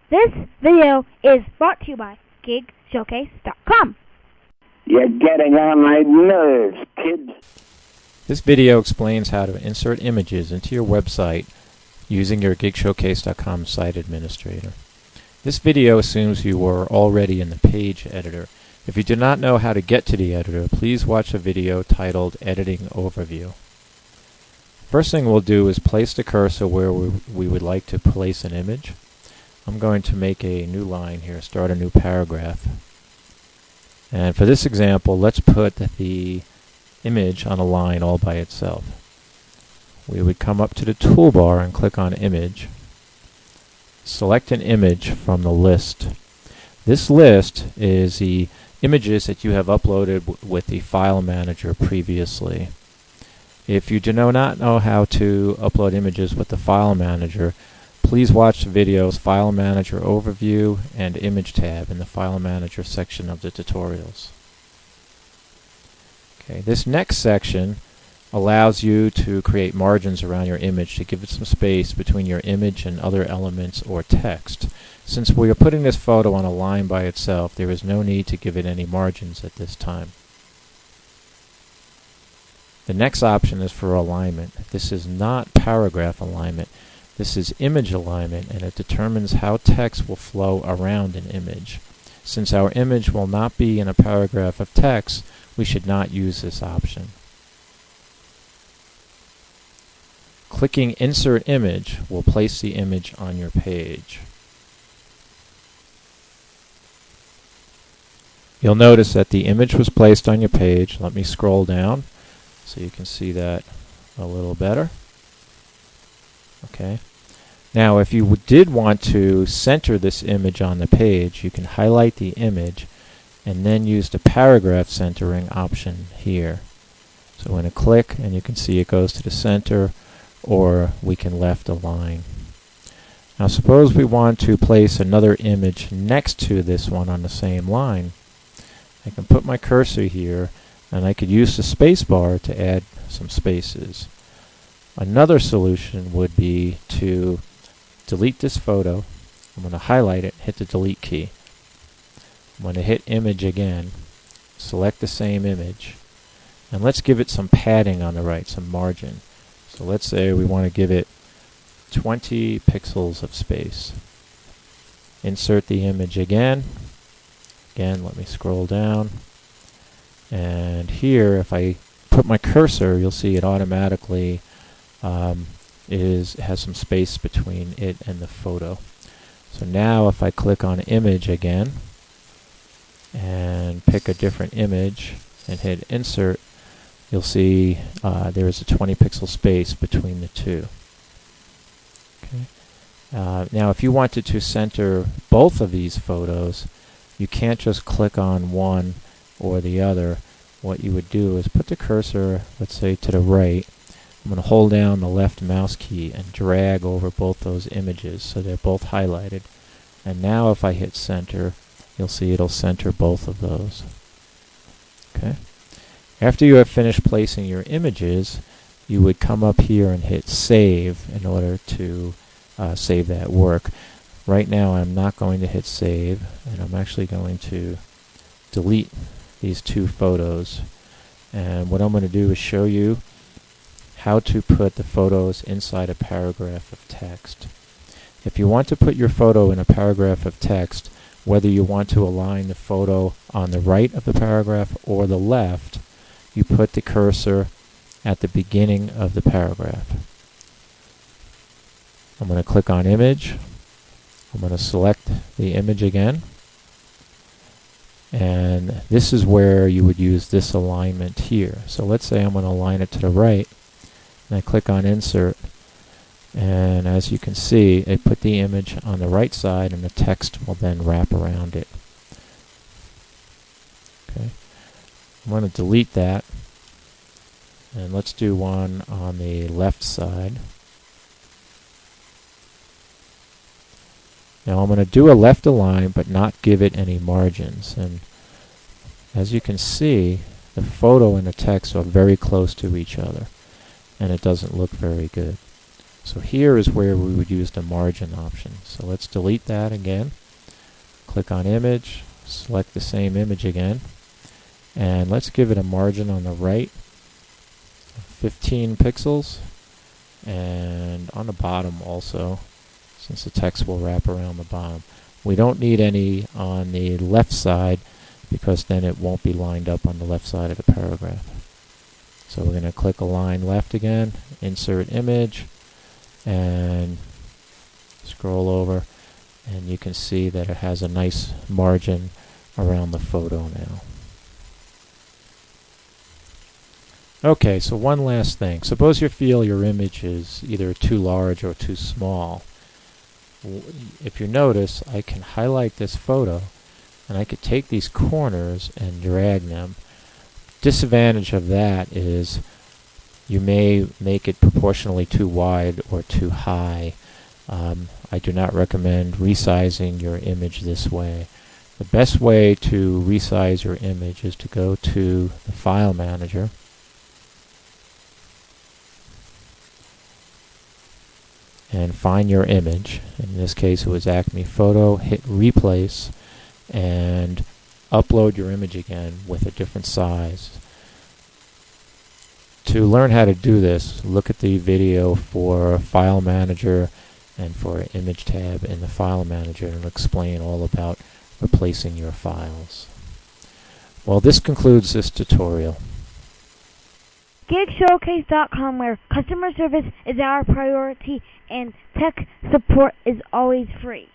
This video is brought to you by GigShowcase.com. You're getting on my nerves, kids. This video explains how to insert images into your website using your GigShowcase.com site administrator. This video assumes you were already in the page editor. If you do not know how to get to the editor, please watch a video titled Editing Overview. First thing we'll do is place the cursor where we would like to place an image. I'm going to make a new line here, start a new paragraph. And for this example, let's put the image on a line all by itself. We would come up to the toolbar and click on Image. Select an image from the list. This list is the images that you have uploaded with the file manager previously. If you do not know how to upload images with the file manager, please watch the videos File Manager Overview and Image tab in the File Manager section of the tutorials. Okay, this next section allows you to create margins around your image to give it some space between your image and other elements or text. Since we are putting this photo on a line by itself, there is no need to give it any margins at this time. The next option is for alignment. This is not paragraph alignment. This is image alignment, and it determines how text will flow around an image. Since our image will not be in a paragraph of text, we should not use this option. Clicking Insert Image will place the image on your page. You'll notice that the image was placed on your page. Let me scroll down so you can see that a little better. Okay. Now, if you did want to center this image on the page, you can highlight the image and then use the paragraph centering option here. So I'm going to click and you can see it goes to the center, or we can left align. Now suppose we want to place another image next to this one on the same line. I can put my cursor here and I could use the space bar to add some spaces. Another solution would be to delete this photo. I'm going to highlight it, hit the delete key. I'm going to hit image again, select the same image, and let's give it some padding on the right, some margin. So let's say we want to give it 20 pixels of space. Insert the image again. Again, let me scroll down. And here, if I put my cursor, you'll see it automatically has some space between it and the photo. So now if I click on Image again and pick a different image and hit Insert, you'll see there is a 20 pixel space between the two. Okay. Now if you wanted to center both of these photos, you can't just click on one or the other. What you would do is put the cursor, let's say, to the right. I'm going to hold down the left mouse key and drag over both those images so they're both highlighted. And now if I hit center, you'll see it'll center both of those. Okay. After you have finished placing your images, you would come up here and hit save in order to save that work. Right now I'm not going to hit save, and I'm actually going to delete these two photos. And what I'm going to do is show you how to put the photos inside a paragraph of text. If you want to put your photo in a paragraph of text, whether you want to align the photo on the right of the paragraph or the left, you put the cursor at the beginning of the paragraph. I'm going to click on Image. I'm going to select the image again. And this is where you would use this alignment here. So let's say I'm going to align it to the right. And I click on Insert. And as you can see, it put the image on the right side and the text will then wrap around it. Okay. I'm going to delete that. And let's do one on the left side. Now I'm going to do a left align but not give it any margins. And as you can see, the photo and the text are very close to each other, and it doesn't look very good. So here is where we would use the margin option. So let's delete that again. Click on image, select the same image again, and let's give it a margin on the right, 15 pixels, and on the bottom also, since the text will wrap around the bottom. We don't need any on the left side because then it won't be lined up on the left side of the paragraph. So we're going to click Align Left again, Insert Image, and scroll over, and you can see that it has a nice margin around the photo now. Okay, so one last thing. Suppose you feel your image is either too large or too small. If you notice, I can highlight this photo and I could take these corners and drag them. Disadvantage of that is you may make it proportionally too wide or too high. I do not recommend resizing your image this way. The best way to resize your image is to go to the File Manager, and find your image. In this case it was Acme Photo. Hit Replace and upload your image again with a different size. To learn how to do this, look at the video for File Manager and for Image tab in the File Manager, and it'll explain all about replacing your files. Well, this concludes this tutorial. GigShowcase.com, where customer service is our priority and tech support is always free.